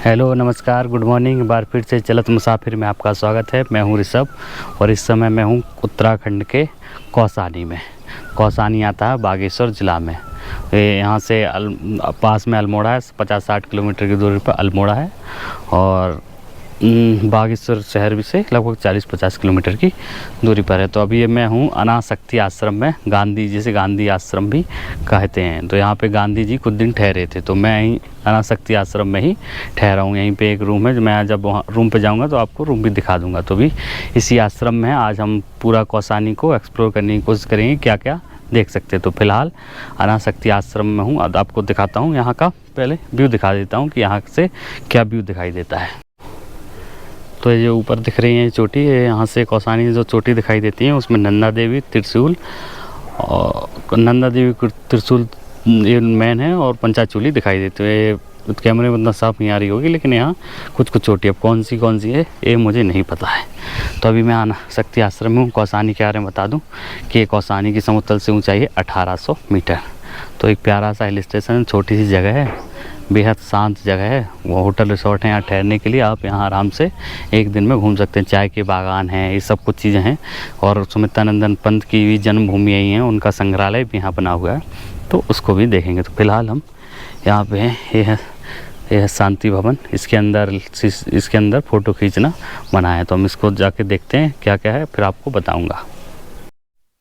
Hello, नमस्कार, good morning. एक बार फिर से चलत मुसाफिर में आपका स्वागत है। मैं हूं ऋषभ और इस समय मैं हूं उत्तराखंड के कौसानी में। कौसानी आता है बागेश्वर ज़िला में। यहाँ से पास में अल्मोड़ा है, 50-60 किलोमीटर की दूरी पर अल्मोड़ा है और बागेश्वर शहर भी से लगभग 40-50 किलोमीटर की दूरी पर है। तो अभी मैं हूँ अनासक्ति आश्रम में, गांधी जिसे गांधी आश्रम भी कहते हैं। तो यहाँ पे गांधी जी कुछ दिन ठहरे थे, तो मैं यहीं अनासक्ति आश्रम में ही ठहरा हूँ। यहीं पे एक रूम है, जो मैं जब वहाँ रूम पे जाऊँगा तो आपको रूम भी दिखा दूँगा। तो भी इसी आश्रम में आज हम पूरा कौसानी को एक्सप्लोर करने की कोशिश करेंगे, क्या क्या देख सकते हैं। तो फिलहाल अनासक्ति आश्रम में हूँ, अब आपको दिखाता हूँ यहाँ का पहले व्यू दिखा देता हूँ कि यहाँ से क्या व्यू दिखाई देता है। तो ये ऊपर दिख रही है चोटी, ये यहाँ से कौसानी जो चोटी दिखाई देती है उसमें नंदा देवी त्रिशूल और नंदा देवी त्रिशूल ये मेन है और पंचाचूली दिखाई देती है। ये कैमरे में उतना साफ नहीं आ रही होगी, लेकिन यहाँ कुछ कुछ चोटी, अब कौन सी है ये मुझे नहीं पता है। तो अभी मैं अनासक्ति आश्रम में हूँ। कौसानी के बारे में बता दूँ कि कौसानी की समुद्र तल से ऊँचाई है 1800 मीटर। तो एक प्यारा सा हिल स्टेशन, छोटी सी जगह है, बेहद शांत जगह है। वो होटल रिसोर्ट है यहाँ ठहरने के लिए, आप यहाँ आराम से एक दिन में घूम सकते हैं। चाय के बागान हैं, ये सब कुछ चीज़ें हैं। और सुमित्रानंद पंत की भी जन्मभूमि यही है, उनका संग्रहालय भी यहाँ बना हुआ है, तो उसको भी देखेंगे। तो फिलहाल हम यहाँ पे हैं, ये है शांति भवन। इसके अंदर फ़ोटो खींचना मना है, तो हम इसको जाके देखते हैं क्या क्या है, फिर आपको बताऊँगा।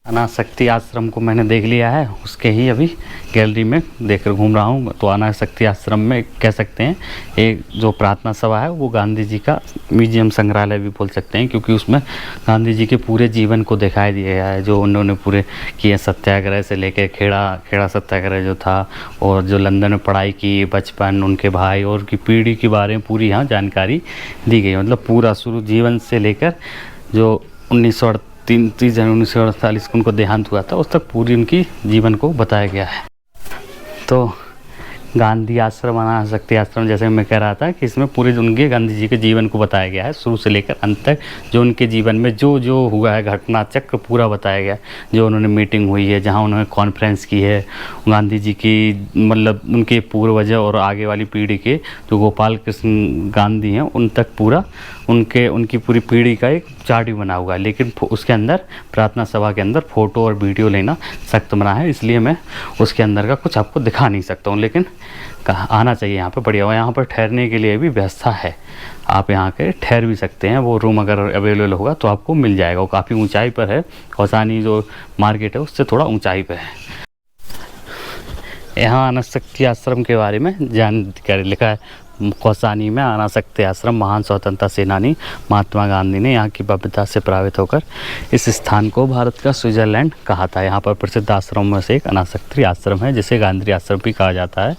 अनासक्ति आश्रम को मैंने देख लिया है, उसके ही अभी गैलरी में देखकर घूम रहा हूँ। तो अनासक्ति आश्रम में कह सकते हैं एक जो प्रार्थना सभा है वो गांधी जी का म्यूजियम, संग्रहालय भी बोल सकते हैं, क्योंकि उसमें गांधी जी के पूरे जीवन को दिखाई दिया गया है, जो उन्होंने पूरे किए, सत्याग्रह से लेकर खेड़ा सत्याग्रह जो था, और जो लंदन में पढ़ाई की, बचपन, उनके भाई और की पीढ़ी के बारे में पूरी यहाँ जानकारी दी गई। मतलब पूरा शुरू जीवन से लेकर जो 30 जनवरी 1948 को उनको देहांत हुआ था, उस तक पूरी उनकी जीवन को बताया गया है। तो गांधी आश्रम, अनासक्ति आश्रम, जैसे मैं कह रहा था कि इसमें पूरे उनके गांधी जी के जीवन को बताया गया है, शुरू से लेकर अंत तक। जो उनके जीवन में जो जो हुआ है घटना चक्र पूरा बताया गया है। जो उन्होंने मीटिंग हुई है, जहाँ उन्होंने कॉन्फ्रेंस की है, गांधी जी की मतलब उनके पूर्वज और आगे वाली पीढ़ी के जो गोपाल कृष्ण गांधी हैं, उन तक पूरा उनकी पूरी पीढ़ी का एक चार्ट भी बना हुआ है। लेकिन उसके अंदर प्रार्थना सभा के अंदर फ़ोटो और वीडियो लेना सख्त मना है, इसलिए मैं उसके अंदर का कुछ आपको दिखा नहीं सकता हूँ। लेकिन आना चाहिए यहाँ पे, बढ़िया हुआ। यहाँ पर ठहरने के लिए भी व्यवस्था है, आप यहाँ के ठहर भी सकते हैं। वो रूम अगर अवेलेबल होगा तो आपको मिल जाएगा। वो काफ़ी ऊंचाई पर है, कौसानी जो मार्केट है उससे थोड़ा ऊंचाई पर है। यहाँ अनासक्ति आश्रम के बारे में जानकारी लिखा है। कौसानी में अनासक्ति आश्रम, महान स्वतंत्रता सेनानी महात्मा गांधी ने यहाँ की भव्यता से प्रभावित होकर इस स्थान को भारत का स्विट्जरलैंड कहा था। यहाँ पर प्रसिद्ध आश्रमों में से एक अनासक्ति आश्रम है, जिसे गांधी आश्रम भी कहा जाता है।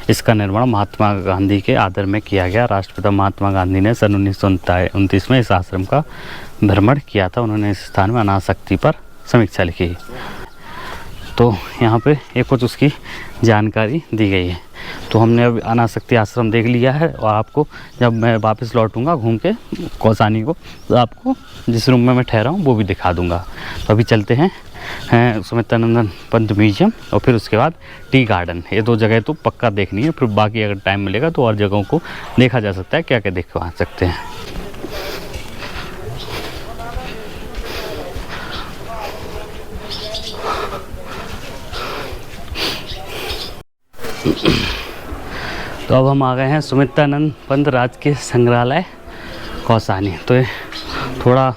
इसका निर्माण महात्मा गांधी के आदर में किया गया। राष्ट्रपिता महात्मा गांधी ने सन 1929 में इस आश्रम का भ्रमण किया था। उन्होंने इस स्थान में अनासक्ति पर समीक्षा लिखी। तो यहाँ पे एक कुछ उसकी जानकारी दी गई है। तो हमने अब अनासक्ति आश्रम देख लिया है, और आपको जब मैं वापस लौटूंगा घूम के कौसानी को, तो आपको जिस रूम में मैं ठहरा हूँ वो भी दिखा दूंगा। तो अभी चलते हैं सुमित्रानंद पंत म्यूजियम, और फिर उसके बाद टी गार्डन। ये दो जगह तो पक्का देखनी है, फिर बाकी अगर टाइम मिलेगा तो और जगहों को देखा जा सकता है, क्या क्या देख सकते हैं। तो अब हम आ गए हैं सुमित्रानंद पंत राजकीय संग्रहालय कौसानी। तो ये थोड़ा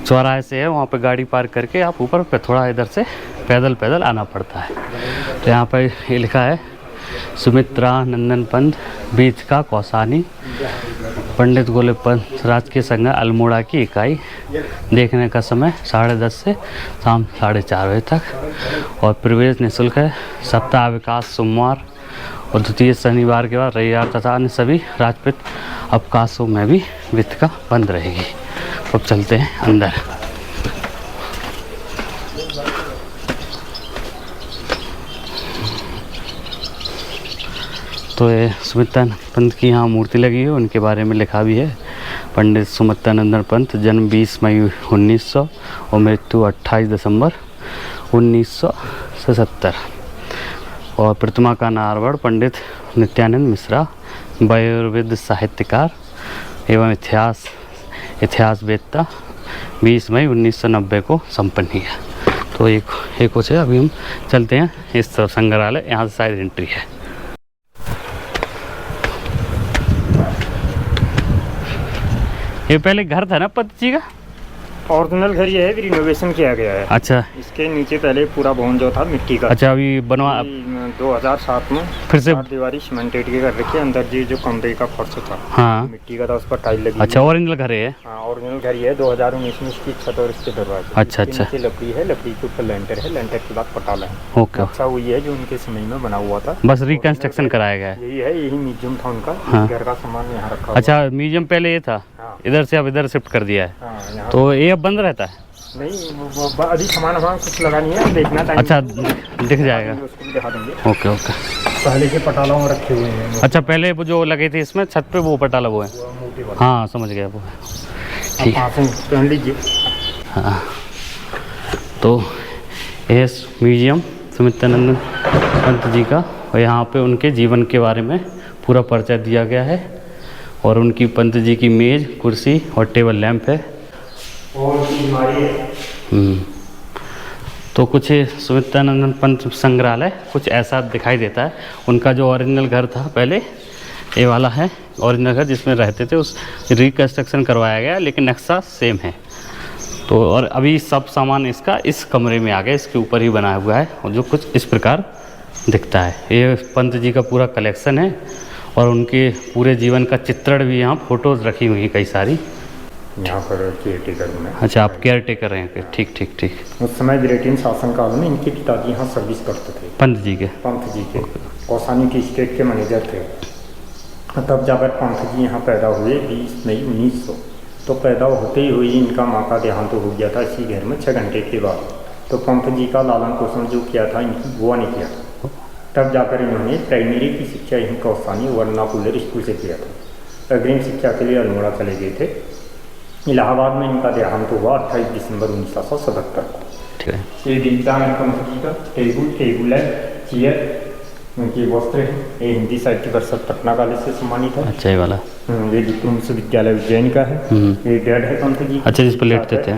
चौराहे से है, वहाँ पे गाड़ी पार्क करके आप ऊपर पे थोड़ा इधर से पैदल आना पड़ता है। तो यहाँ पर ये लिखा है सुमित्रानंदन पंत बीच का कौसानी, पंडित गोले पंत राजकीय संग्रह अल्मोड़ा की इकाई। देखने का समय 10:30 से शाम 4:30 बजे तक, और प्रवेश निःशुल्क है। सप्ताह अवकाश सोमवार और द्वितीय शनिवार के बाद रविवार तथा अन्य सभी राजपित अवकाशों में भी वित्त बंद रहेगी। अब चलते हैं अंदर। तो ये सुमित्रानंद पंत की यहाँ मूर्ति लगी है, उनके बारे में लिखा भी है। पंडित सुमित्रानंद पंत, जन्म 20 मई 1900 और मृत्यु 28 दिसंबर 1977। और प्रतिमा का नारवण पंडित नित्यानंद मिश्रा वयोवृद्ध साहित्यकार एवं इतिहासवेत्ता 20 मई 1990 को संपन्न किया। तो एक कुछ है। अभी हम चलते हैं इस संग्रहालय, यहाँ से शायद एंट्री है। ये पहले घर था ना पंत जी का? ओरिजिनल घर ये है, रिनोवेशन किया गया है। अच्छा, इसके नीचे पहले पूरा भवन जो था मिट्टी का। अच्छा, अभी बनवा 2007 में फिर से दीवारी सीमेंटेड की कर रखी है। अंदर जी जो कमरे का फर्श था हाँ मिट्टी का था, उस पर टाइल लगी। अच्छा, ओरिजिनल घर है। हाँ, ओरिजिनल घर ये है। 2019 में इसकी छत और इसके दरवाजे। अच्छा अच्छा, नीचे लकड़ी है, लकड़ी के ऊपर लेंटर है, लेंटर के बाद पटाला है। ओके, अच्छा वो ये है जो उनके समय में बना हुआ था, बस रिकंस्ट्रक्शन कराया गया है। यही है, यही म्यूजियम था उनका। हाँ। घर का सामान यहाँ रखा। अच्छा, म्यूजियम पहले ये था, इधर से अब इधर शिफ्ट कर दिया है। यहाँ तो ये अब बंद रहता है? नहीं, वो अभी सामान वहाँ कुछ लगा नहीं है, देखना टाइम। अच्छा, दिख जाएगा। उसको भी दिखा देंगे। Okay okay. पहले के पटालों में रखे हुए हैं। अच्छा, पहले वो जो लगे थे इसमें छत पे वो पटाला वो है। मोटे वाले। हाँ, समझ गया वो है। ठीक है, पहन लीजिए। हाँ। तो ये म्यूजियम सुमित्रानंद पंत जी का, और यहाँ पे उनके जीवन के बारे में पूरा परिचय दिया गया है। और उनकी पंत जी की मेज़, कुर्सी और टेबल लैंप है। और अलमारी है। तो कुछ सुमित्रानंद पंत संग्रहालय कुछ ऐसा दिखाई देता है। उनका जो ओरिजिनल घर था पहले, ये वाला है ओरिजिनल घर जिसमें रहते थे, उस रिकंस्ट्रक्शन करवाया गया, लेकिन नक्शा सेम है। तो और अभी सब सामान इसका इस कमरे में आ गया, इसके ऊपर ही बना हुआ है, और जो कुछ इस प्रकार दिखता है। ये पंत जी का पूरा कलेक्शन है, और उनके पूरे जीवन का चित्रण भी, यहाँ फोटोज़ रखी हुई हैं कई सारी। यहाँ पर केयर टेकर में। अच्छा, आप केयर टेकर हैं? ठीक ठीक ठीक। उस समय ब्रिटेन शासनकाल में इनके पिताजी यहाँ सर्विस करते थे। पंत जी के? पंत जी के कौसानी की स्टेट के मैनेजर थे। तब जाकर पंत जी यहाँ पैदा हुए 20 मई 1900। तो पैदा होते ही हुई इनका माँ का देहांत हो गया था इसी घर में 6 घंटे के बाद। तो पंत जी का लालन पोषण जो किया था इनकी बुआ ने किया था। तब जाकर इन्होंने प्राइमरी की शिक्षा यहीं कौसानी वर्नाकुलर स्कूल से किया था। अग्रिम शिक्षा के लिए अल्मोड़ा चले गए थे। इलाहाबाद में इनका देहांत हुआ 28 दिसंबर 1977 को। ठीक है। ये दिखता है पंत जी का टेबल है, चेयर, उनकी वस्त्र है। ये हिंदी साहित्य परिषद पटना कॉलेज से सम्मानित है। अच्छा, ये वाला? ये डिप्लोम विश्वविद्यालय उज्जैन का है। ये डेड है पंत जी। अच्छा, जिस पर लेटते थे।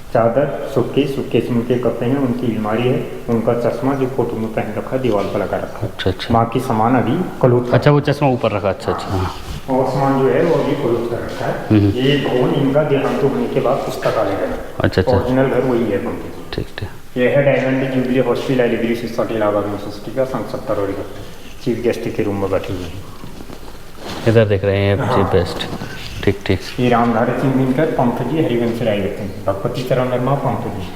चादर, सुटकेस उनके कपड़े हैं, उनकी अलमारी है, उनका चश्मा जो फोटो में पहन रखा है, दीवार पर लगा रखा है। अच्छा अच्छा। बाकी सामान अभी क्लोथ। अच्छा, वो चश्मा ऊपर रखा। अच्छा अच्छा, हाँ। और सामान जो है वो अभी क्लोथ कर रखा है। ये भवन इनका देहांत होने के बाद पुस्तकालय है। अच्छा अच्छा, ओरिजिनल घर वही है पंत जी। ठीक ठीक। ये है diamond jubilee hospital library society Allahabad university का संसद तरोड़ी का चीफ गेस्ट के रूम में बैठे हुए हैं। इधर देख रहे हैं चीफ गेस्ट। ठीक ठीक। ये रामधारी सिंह दिनकर पंत जी हरिवंश राय व्यक्ति, भगवती चरण वर्मा पंत जी,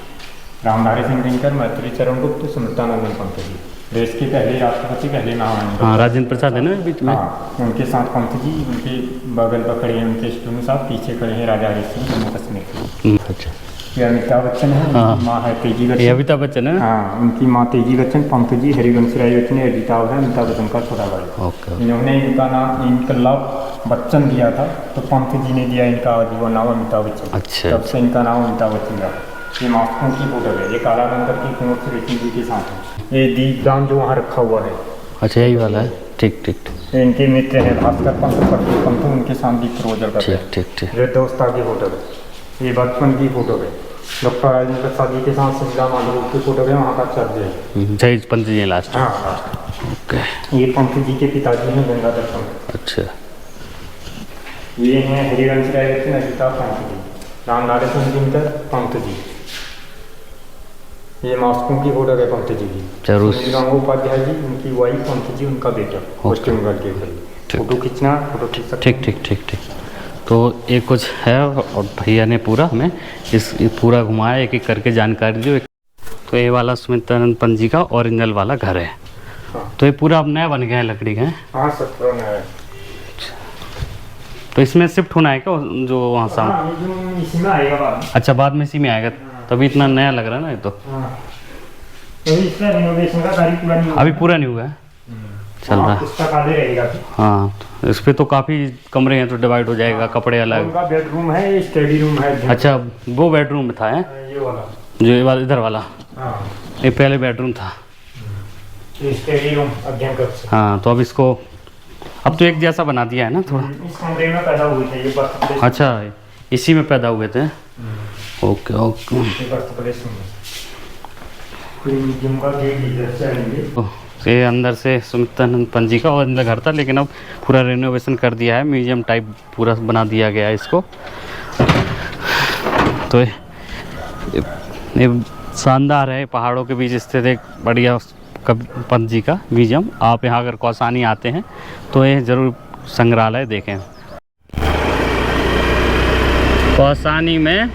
रामधारी सिंह दिनकर, मैत्री चरण गुप्त, सुमित्रानंद पंत जी, देश के पहले राष्ट्रपति, पहले महाराष्ट्र। हाँ, राजेंद्र प्रसाद है ना बीच में? हाँ, उनके साथ पंत जी, उनके बगल पर खड़े हैं उनके स्टूडेंट साहब, पीछे खड़े हैं राजा हरि सिंह जम्मू कश्मीर के। अच्छा, ये अमिताभ बच्चन है, उनकी माँ है तेजी बच्चन। ये अमिताभ बच्चन है? हाँ, उनकी माँ तेजी बच्चन, पंत जी हरिवंश राय बच्चन अमिताभ है, अमिताभ बच्चन का छोटा भाई। ओके। इन्होंने इनका नाम इनकलाब बच्चन दिया था, तो पंत जी ने दिया इनका आजीवन नाम अमिताभ बच्चन। अच्छा, तब से इनका नाम अमिताभ बच्चन रहा। ये मास्कों की फोटो है, ये काला रंग करके कुंवर रेखी जी के साथ है। ये दीपदान जो वहाँ रखा हुआ है। अच्छा, यही वाला है। ठीक ठीक ठीक। ये इनके मित्र हैं भास्कर पंत, प्रदीप पंत, उनके साथ दीप प्रोजर करते ठीक हैं। ठीक ठीक। ये दोस्ता की फोटो है, ये बचपन की फोटो है। डॉक्टर राजेंद्र प्रसाद जी के साथ सिंगा माधव की फोटो है, वहाँ का चर्च है। जय पंत जी लास्ट। हाँ, ओके। ये पंत जी के पिताजी हैं गंगाधर पंत। अच्छा, ये हैं हरिवंश राय बच्चन अमिताभ पंत जी, रामधारी सिंह दिनकर पंत जी। ये मास्को की फोटो है पंत जी की। गंगोपाध्याय जी, उनकी वाइफ पंत जी, उनका बेटा वेस्ट बंगाल के। फोटो खींचना, फोटो खींच सकते। ठीक ठीक ठीक ठीक। तो ये कुछ है, और भैया ने पूरा हमें पूरा घुमाया, एक एक करके जानकारी दी। तो ये वाला सुमित्रानंद पंत जी का ओरिजिनल वाला घर है। हाँ। तो ये पूरा अब नया बन गया है लकड़ी का? हाँ, सब पुराना है। तो इसमें शिफ्ट होना है क्या जो वहाँ सामने? हाँ, इसी में आएगा बाद। अच्छा, बाद में इसी में आएगा, तभी इतना नया लग रहा है ना ये तो। हाँ, तो इसका रिनोवेशन का कार्य पूरा नहीं हुआ। अभी पूरा नहीं हुआ है, चल रहा है। पुस्तकालय रहेगा। हाँ, तो इस पे तो काफ़ी कमरे हैं, तो डिवाइड हो जाएगा। कपड़े अलग। उनका बेडरूम है, स्टडी रूम है। अच्छा, वो बेडरूम में था है? ये वाला जो ये वाला इधर वाला? हाँ, ये पहले बेडरूम था। स्टडी रूम, अध्ययन कक्ष। हाँ, तो अब इसको अब तो एक जैसा बना दिया है ना थोड़ा। इस कमरे में पैदा हुए थे ये बर्थ प्लेस। अच्छा, इसी में पैदा हुए थे। Okay okay. ये बर्थ प्लेस में कोई म्यूजियम का गेट इधर से आएंगे। तो ये अंदर से सुमित्रानंद पंत जी का और अंदर घर था, लेकिन अब पूरा रेनोवेशन कर दिया है, म्यूजियम टाइप पूरा बना दिया गया है इसको। तो ये शानदार है, पहाड़ों के बीच स्थित एक बढ़िया पंत जी का म्यूजियम। आप यहाँ अगर कौसानी आते हैं तो ये ज़रूर संग्रहालय देखें। कौसानी में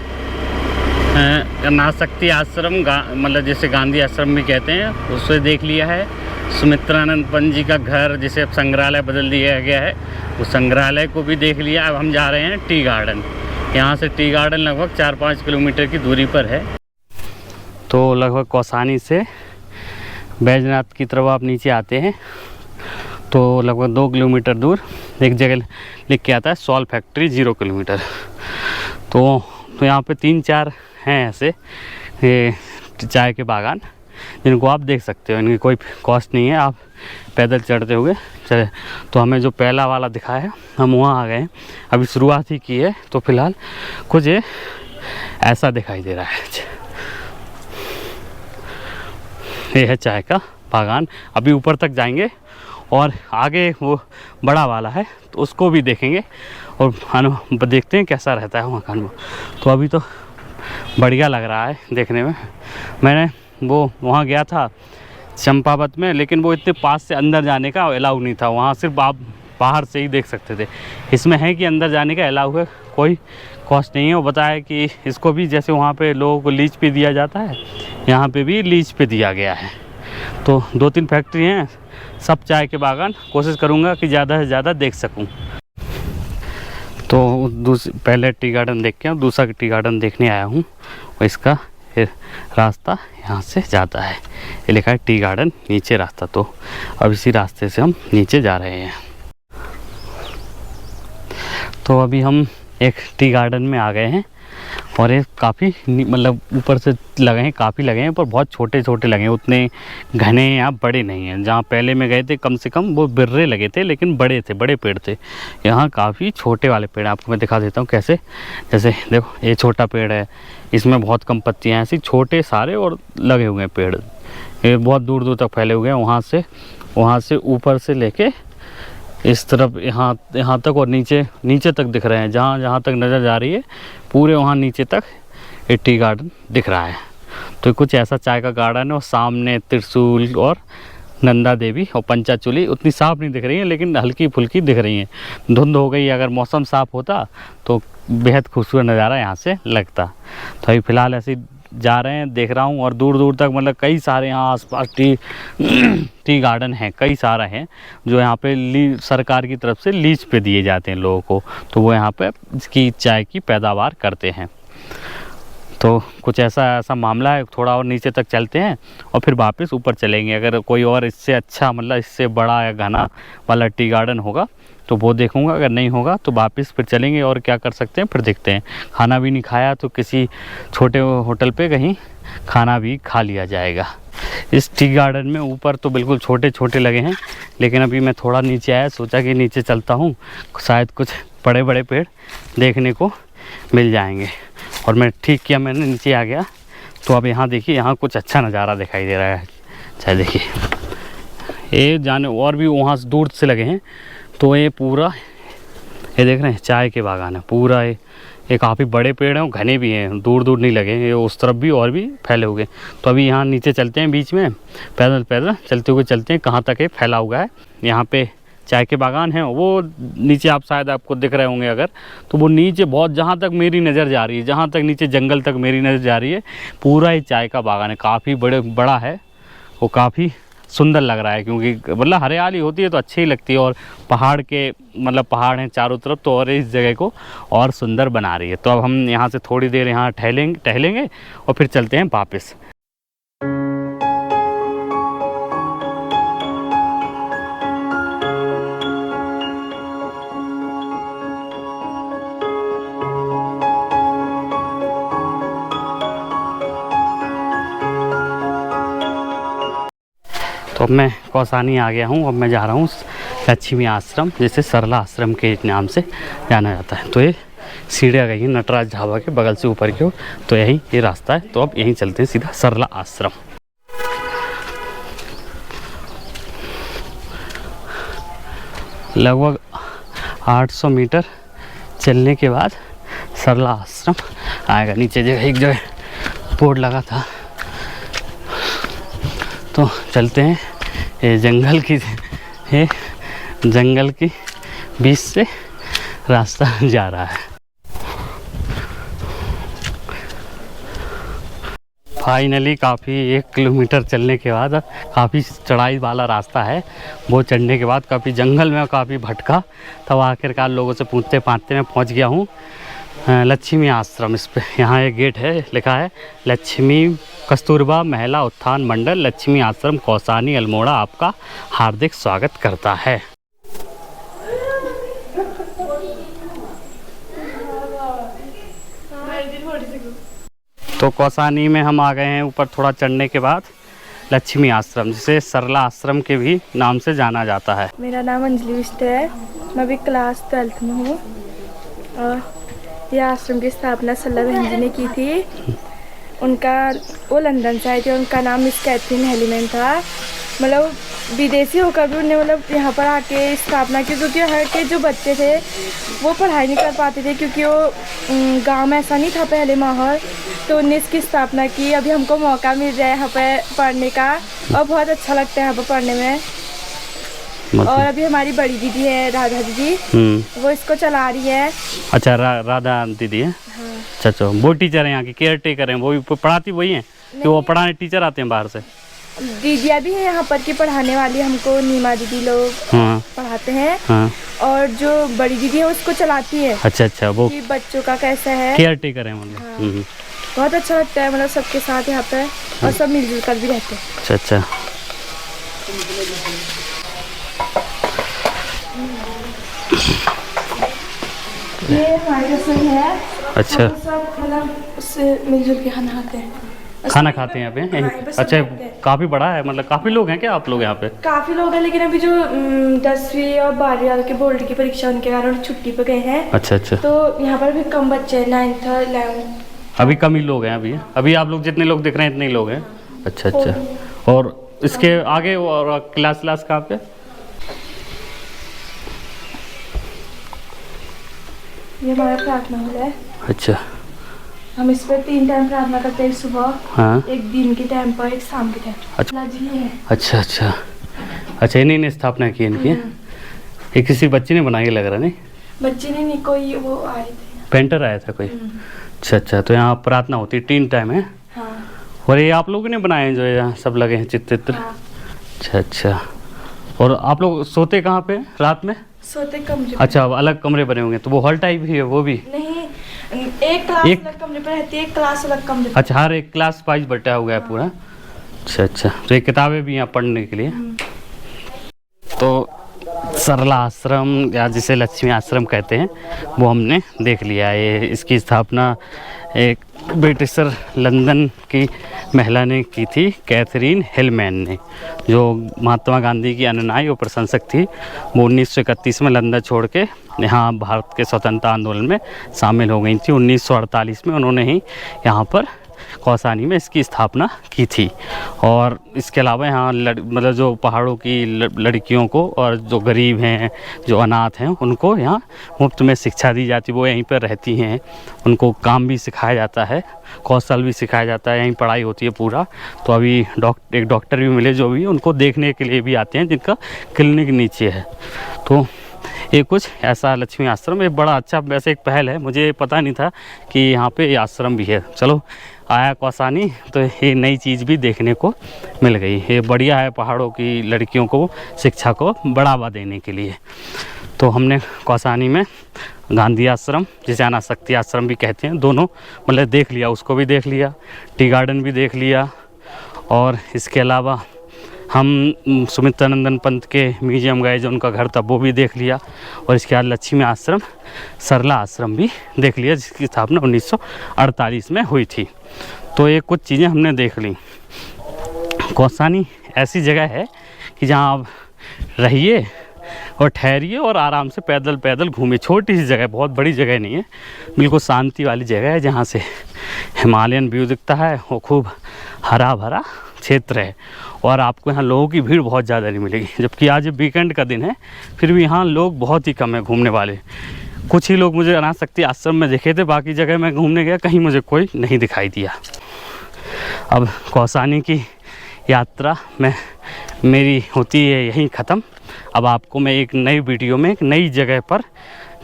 नाशक्ति आश्रम मतलब जैसे गांधी आश्रम भी कहते हैं, उससे देख लिया है। सुमित्रानंद पंत जी का घर जिसे अब संग्रहालय बदल दिया गया है, उस संग्रहालय को भी देख लिया। अब हम जा रहे हैं टी गार्डन। यहाँ से टी गार्डन लगभग 4-5 किलोमीटर की दूरी पर है। तो लगभग कौसानी से बैजनाथ की तरफ आप नीचे आते हैं तो लगभग 2 किलोमीटर दूर एक जगह लिख के आता है सॉल फैक्ट्री 0 किलोमीटर। तो यहाँ पे 3-4 हैं ऐसे चाय के बागान, जिनको आप देख सकते हो। इनकी कोई कॉस्ट नहीं है, आप पैदल चढ़ते हुए चले। तो हमें जो पहला वाला दिखा है हम वहाँ आ गए हैं, अभी शुरुआत ही की है। तो फिलहाल कुछ ऐसा दिखाई दे रहा है। ये है चाय का बागान। अभी ऊपर तक जाएंगे और आगे वो बड़ा वाला है तो उसको भी देखेंगे और देखते हैं कैसा रहता है मकान में। तो अभी तो बढ़िया लग रहा है देखने में। मैंने वो वहाँ गया था चंपावत में, लेकिन वो इतने पास से अंदर जाने का अलाउ नहीं था, वहाँ सिर्फ आप बाहर से ही देख सकते थे। इसमें है कि अंदर जाने का अलाउ है, कोई कॉस्ट नहीं है। वो बताया कि इसको भी जैसे वहाँ पे लोगों को लीज पे दिया जाता है, यहाँ पे भी लीज पे दिया गया है। तो 2-3 फैक्ट्री हैं, सब चाय के बागान। कोशिश करूँगा कि ज़्यादा से ज़्यादा देख सकूँ। तो पहले टी गार्डन देख के दूसरा टी गार्डन देखने आया हूँ। और इसका रास्ता यहाँ से जाता है, ये लिखा है टी गार्डन नीचे रास्ता। तो अब इसी रास्ते से हम नीचे जा रहे हैं। तो अभी हम एक टी गार्डन में आ गए हैं और ये काफ़ी मतलब ऊपर से लगे हैं, काफ़ी लगे हैं, पर बहुत छोटे छोटे लगे हैं, उतने घने या बड़े नहीं हैं। जहाँ पहले में गए थे कम से कम वो बिर्रे लगे थे, लेकिन बड़े थे, बड़े पेड़ थे। यहाँ काफ़ी छोटे वाले पेड़ आपको मैं दिखा देता हूँ कैसे। जैसे देखो ये छोटा पेड़ है, इसमें बहुत कम पत्तियाँ हैं, ऐसी छोटे सारे और लगे हुए हैं पेड़। ये बहुत दूर दूर तक फैले हुए हैं, वहाँ से ऊपर से लेके इस तरफ यहाँ तक और नीचे तक दिख रहे हैं। जहाँ तक नज़र जा रही है पूरे वहाँ नीचे तक ये टी गार्डन दिख रहा है। तो कुछ ऐसा चाय का गार्डन है। और सामने त्रिशूल और नंदा देवी और पंचाचूली उतनी साफ़ नहीं दिख रही हैं, लेकिन हल्की फुल्की दिख रही हैं। धुंध हो गई, अगर मौसम साफ़ होता तो बेहद खूबसूरत नज़ारा यहाँ से लगता। तो अभी फ़िलहाल ऐसे जा रहे हैं, देख रहा हूँ। और दूर दूर तक मतलब कई सारे यहाँ आसपास टी गार्डन हैं, कई सारा है जो यहाँ पे सरकार की तरफ से लीज पे दिए जाते हैं लोगों को। तो वो यहाँ पे इसकी चाय की पैदावार करते हैं। तो कुछ ऐसा मामला है। थोड़ा और नीचे तक चलते हैं और फिर वापस ऊपर चलेंगे। अगर कोई और इससे अच्छा मतलब इससे बड़ा या घना वाला टी गार्डन होगा तो वो देखूंगा, अगर नहीं होगा तो वापस फिर चलेंगे। और क्या कर सकते हैं फिर देखते हैं। खाना भी नहीं खाया तो किसी छोटे होटल पे कहीं खाना भी खा लिया जाएगा। इस टी गार्डन में ऊपर तो बिल्कुल छोटे छोटे लगे हैं, लेकिन अभी मैं थोड़ा नीचे आया, सोचा कि नीचे चलता हूँ, शायद कुछ बड़े बड़े पेड़ देखने को मिल जाएंगे। और मैं ठीक किया, मैंने नीचे आ गया। तो अब यहाँ देखिए, यहाँ कुछ अच्छा नज़ारा दिखाई दे रहा है। चाहे देखिए ये जाने और भी वहाँ से दूर से लगे हैं। तो ये पूरा ये देख रहे हैं चाय के बागान है पूरा। ये काफ़ी बड़े पेड़ हैं और घने भी हैं, दूर दूर नहीं लगे। ये उस तरफ भी और भी फैले हुए। तो अभी यहाँ नीचे चलते हैं, बीच में पैदल चलते हुए चलते हैं कहाँ तक ये फैला हुआ है। यहाँ पे चाय के बागान हैं, वो नीचे आप शायद आपको दिख रहे होंगे अगर, तो वो नीचे बहुत जहाँ तक मेरी नज़र जा रही है, जहाँ तक नीचे जंगल तक मेरी नज़र जा रही है, पूरा ही चाय का बागान है। काफ़ी बड़ा है, वो काफ़ी सुंदर लग रहा है, क्योंकि मतलब हरियाली होती है तो अच्छी ही लगती है। और पहाड़ के मतलब पहाड़ हैं चारों तरफ, तो और इस जगह को और सुंदर बना रही है। तो अब हम यहाँ से थोड़ी देर यहाँ टहलेंगे और फिर चलते हैं वापस। तो अब मैं कौसानी आ गया हूँ। अब मैं जा रहा हूँ लक्ष्मी आश्रम, जिसे सरला आश्रम के नाम से जाना जाता है। तो ये सीढ़ियाँ गई हैं नटराज ढाबा के बगल से ऊपर की ओर, तो यही ये रास्ता है। तो अब यहीं चलते हैं सीधा सरला आश्रम। लगभग 800 मीटर चलने के बाद सरला आश्रम आएगा। नीचे एक जगह बोर्ड लगा था, तो चलते हैं। ये जंगल की बीच से रास्ता जा रहा है। फाइनली काफ़ी 1 किलोमीटर चलने के बाद काफ़ी चढ़ाई वाला रास्ता है। वो चढ़ने के बाद काफ़ी जंगल में काफ़ी भटका, तब आखिरकार लोगों से पूछते पाछते मैं पहुंच गया हूँ लक्ष्मी आश्रम। इस पे यहाँ एक गेट है, लिखा है लक्ष्मी कस्तूरबा महिला उत्थान मंडल लक्ष्मी आश्रम कौसानी अल्मोड़ा आपका हार्दिक स्वागत करता है। तो कौसानी में हम आ गए हैं ऊपर थोड़ा चढ़ने के बाद लक्ष्मी आश्रम, जिसे सरला आश्रम के भी नाम से जाना जाता है। मेरा नाम अंजलि विष्ट है, मैं अभी क्लास 12th में हूँ। और यह आश्रम की स्थापना सरला बहन जी ने की थी। वो लंदन से आए थे, उनका नाम मिस कैथरीन हेलीमैन था। मतलब विदेशी होकर भी उन्हें यहाँ पर आके स्थापना की, क्योंकि यहाँ के जो बच्चे थे वो पढ़ाई नहीं कर पाते थे, क्योंकि वो गांव में ऐसा नहीं था पहले माहौल। तो उन्होंने इसकी स्थापना की। अभी हमको मौका मिल रहा है यहाँ पे पढ़ने का, और बहुत अच्छा लगता है यहाँ पर पढ़ने में। और अभी हमारी बड़ी दीदी है राधा दीदी, वो इसको चला रही है। अच्छा, राधा दीदी है। हाँ। अच्छा, वो टीचर है यहाँ की, केयर टेकर हैं, वो भी पढ़ाती वही हैं कि वो पढ़ाने टीचर आते हैं बाहर से? दीदियाँ भी हैं यहाँ पर की पढ़ाने वाली, हमको नीमा दीदी लोग पढ़ाते हैं। हाँ। और जो बड़ी दीदी है उसको चलाती है। अच्छा, वो कि बच्चों का कैसा है, केयर टेकर है मतलब। हाँ। बहुत अच्छा लगता है, मतलब सबके साथ यहाँ पे, और सब मिलजुल कर भी रहते हैं। अच्छा। ये हमारी रसोई है। अच्छा, सब मतलब उससे मिलजुल के खाना खाते हैं, खाना खाते हैं यहाँ पे। अच्छा, काफ़ी बड़ा है, मतलब काफ़ी लोग हैं क्या आप लोग यहाँ पे? काफ़ी लोग हैं, लेकिन अभी जो 10वीं और 12वीं वाले के बोर्ड की परीक्षा उनके कारण छुट्टी पे गए हैं। अच्छा। तो यहाँ पर भी कम बच्चे हैं, 9th 11th अभी कम ही लोग हैं। अभी आप लोग जितने लोग दिख रहे हैं इतने ही लोग हैं। अच्छा। और इसके आगे और क्लास कहाँ पे? ये हमारा प्रार्थना हॉल है। अच्छा। हम इस पर 3 टाइम प्रार्थना करते हैं, सुबह, हाँ, एक दिन के टाइम पर, एक शाम के टाइम। अच्छा, इन्हीं ने स्थापना की इनकी? ये किसी बच्चे ने बनाई लग रहा? नहीं, बच्चे ने नहीं, कोई वो आए थे, पेंटर आया था कोई। अच्छा, तो यहाँ प्रार्थना होती है 3 टाइम है? हाँ। और ये आप लोगों ने बनाए जो यहाँ सब लगे हैं चित्र? हाँ। अच्छा। और आप लोग सोते कहाँ पे रात में? सोते कमरे। अच्छा, अलग कमरे बने होंगे, तो वो हॉल टाइप ही है वो भी? नहीं, एक क्लास अलग कमरे पर रहती है, एक क्लास अलग कमरे। अच्छा, हर एक क्लास वाइज बटा हुआ है पूरा। अच्छा, तो ये किताबें भी यहाँ पढ़ने के लिए। तो सरला आश्रम या जिसे लक्ष्मी आश्रम कहते हैं वो हमने देख लिया है। इसकी स्थापना एक ब्रिटिशर लंदन की महिला ने की थी, कैथरीन हेलमैन ने, जो महात्मा गांधी की अनुयायी और प्रशंसक थी। वो 1931 में लंदन छोड़ के यहाँ भारत के स्वतंत्रता आंदोलन में शामिल हो गई थी। 1948 में उन्होंने ही यहाँ पर कौसानी में इसकी स्थापना की थी। और इसके अलावा यहाँ मतलब जो पहाड़ों की लड़कियों को और जो गरीब हैं, जो अनाथ हैं, उनको यहाँ मुफ्त में शिक्षा दी जाती है। वो यहीं पर रहती हैं, उनको काम भी सिखाया जाता है, कौशल भी सिखाया जाता है, यहीं पढ़ाई होती है पूरा। तो अभी एक डॉक्टर भी मिले जो भी उनको देखने के लिए भी आते हैं, जिनका क्लिनिक नीचे है। तो ये कुछ ऐसा लक्ष्मी आश्रम, ये बड़ा अच्छा वैसे एक पहल है। मुझे पता नहीं था कि यहाँ पे ये आश्रम भी है। चलो, आया कौसानी तो ये नई चीज़ भी देखने को मिल गई। ये बढ़िया है पहाड़ों की लड़कियों को शिक्षा को बढ़ावा देने के लिए। तो हमने कौसानी में गांधी आश्रम, जिसे अनाशक्ति आश्रम भी कहते हैं, दोनों मतलब देख लिया, उसको भी देख लिया, टी गार्डन भी देख लिया। और इसके अलावा हम सुमित्रानंदन पंत के म्यूजियम गए, जो उनका घर था वो भी देख लिया। और इसके बाद लक्ष्मी आश्रम, सरला आश्रम भी देख लिया, जिसकी स्थापना 1948 में हुई थी। तो ये कुछ चीज़ें हमने देख ली। कौसानी ऐसी जगह है कि जहाँ आप रहिए, और ठहरिए और आराम से पैदल पैदल घूमिए। छोटी सी जगह, बहुत बड़ी जगह नहीं है, बिल्कुल शांति वाली जगह है जहाँ से हिमालयन व्यू दिखता है और खूब हरा भरा क्षेत्र है। और आपको यहाँ लोगों की भीड़ बहुत ज़्यादा नहीं मिलेगी, जबकि आज वीकेंड का दिन है, फिर भी यहाँ लोग बहुत ही कम है घूमने वाले। कुछ ही लोग मुझे अनाशक्ति आश्रम में दिखे थे, बाकी जगह मैं घूमने गया कहीं मुझे कोई नहीं दिखाई दिया। अब कौसानी की यात्रा में मेरी होती है यहीं ख़त्म। अब आपको मैं एक नई वीडियो में एक नई जगह पर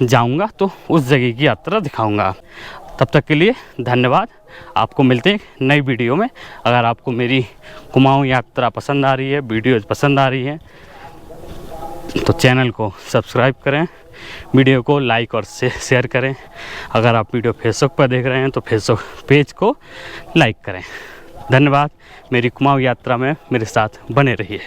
जाऊंगा तो उस जगह की यात्रा दिखाऊंगा। तब तक के लिए धन्यवाद। आपको मिलते हैं नई वीडियो में। अगर आपको मेरी कुमाऊं यात्रा पसंद आ रही है, वीडियोज़ पसंद आ रही है, तो चैनल को सब्सक्राइब करें, वीडियो को लाइक और शेयर करें। अगर आप वीडियो फेसबुक पर देख रहे हैं तो फेसबुक पेज को लाइक करें। धन्यवाद। मेरी कुमाऊं यात्रा में मेरे साथ बने रहिए।